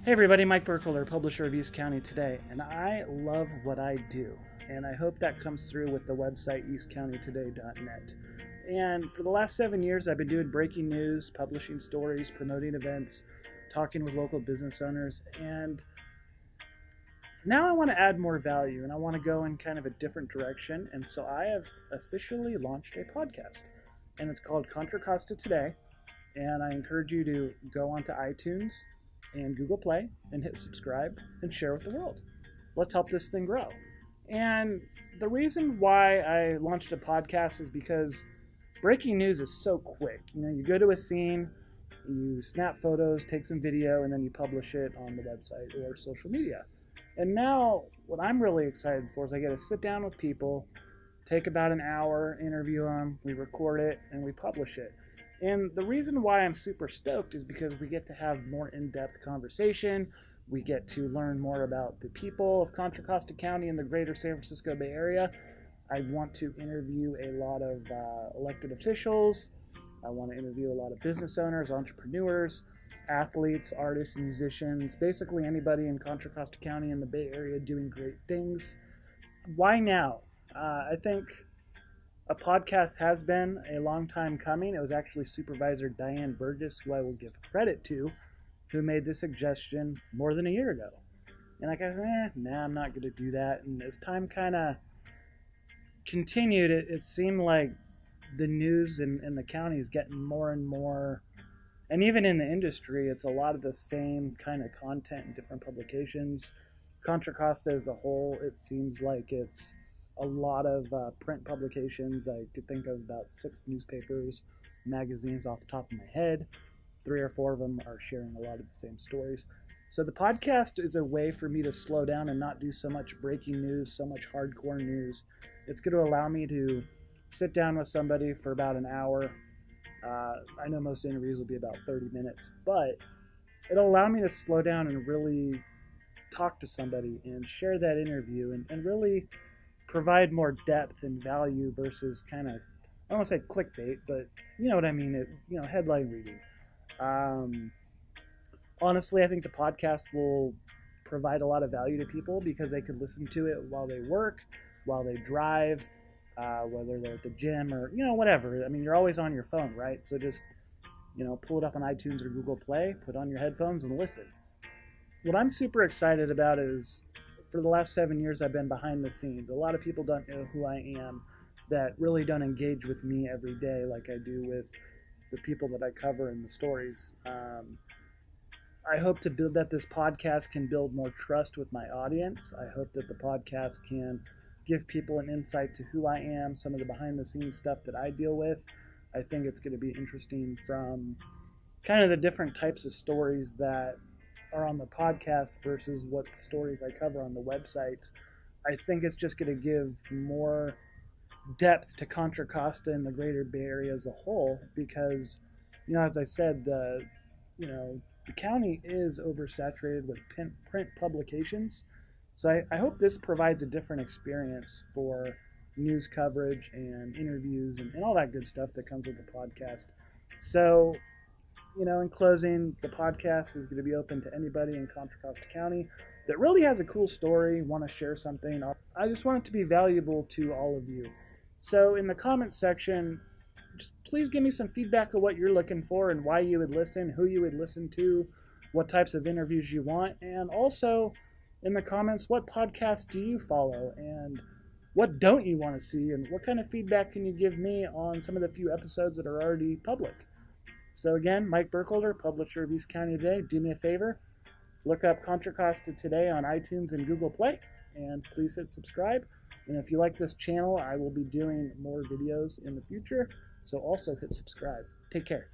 Hey everybody, Mike Burkholder, publisher of East County Today, and I love what I do, and I hope that comes through with the website eastcountytoday.net. And for the last 7 years, I've been doing breaking news, publishing stories, promoting events, talking with local business owners, and now I want to add more value, and I want to go in kind of a different direction, and so I have officially launched a podcast, and it's called Contra Costa Today, and I encourage you to go onto iTunes and Google Play and hit subscribe and share with the world. Let's help this thing grow. And the reason why I launched a podcast is because breaking news is so quick. You go to a scene, you snap photos, take some video, and then you publish it on the website or social media. And now what I'm really excited for is I get to sit down with people, take about an hour, interview them, we record it, and we publish it. And the reason why I'm super stoked is because we get to have more in-depth conversation. We get to learn more about the people of Contra Costa County and the greater San Francisco Bay Area. I want to interview a lot of elected officials. I want to interview a lot of business owners, entrepreneurs, athletes, artists, musicians, basically anybody in Contra Costa County and the Bay Area doing great things. Why now? I think a podcast has been a long time coming. It was actually Supervisor Diane Burgess, who I will give credit to, who made this suggestion more than a year ago. And I go, I'm not going to do that. And as time kind of continued, it seemed like the news in the county is getting more and more, and even in the industry, it's a lot of the same kind of content in different publications. Contra Costa as a whole, it seems like it's a lot of print publications. I could think of about 6 newspapers, magazines off the top of my head. 3 or 4 of them are sharing a lot of the same stories. So the podcast is a way for me to slow down and not do so much breaking news, so much hardcore news. It's going to allow me to sit down with somebody for about an hour. I know most interviews will be about 30 minutes, but it'll allow me to slow down and really talk to somebody and share that interview and really provide more depth and value versus kind of, I don't want to say clickbait, but you know what I mean, headline reading. Honestly, I think the podcast will provide a lot of value to people because they could listen to it while they work, while they drive, whether they're at the gym or, whatever. I mean, you're always on your phone, right? So just, pull it up on iTunes or Google Play, put on your headphones and listen. What I'm super excited about is, for the last 7 years, I've been behind the scenes. A lot of people don't know who I am that really don't engage with me every day like I do with the people that I cover in the stories. I hope that this podcast can build more trust with my audience. I hope that the podcast can give people an insight to who I am, some of the behind-the-scenes stuff that I deal with. I think it's going to be interesting from kind of the different types of stories that are on the podcast versus what the stories I cover on the websites. I think it's just going to give more depth to Contra Costa and the greater Bay Area as a whole because, as I said, the county is oversaturated with print publications. So I hope this provides a different experience for news coverage and interviews and all that good stuff that comes with the podcast. So, in closing, the podcast is going to be open to anybody in Contra Costa County that really has a cool story, want to share something. I just want it to be valuable to all of you. So in the comments section, just please give me some feedback of what you're looking for and why you would listen, who you would listen to, what types of interviews you want, and also in the comments, what podcasts do you follow and what don't you want to see, and what kind of feedback can you give me on some of the few episodes that are already public. So again, Mike Burkholder, publisher of East County Today. Do me a favor, look up Contra Costa Today on iTunes and Google Play, and please hit subscribe. And if you like this channel, I will be doing more videos in the future, so also hit subscribe. Take care.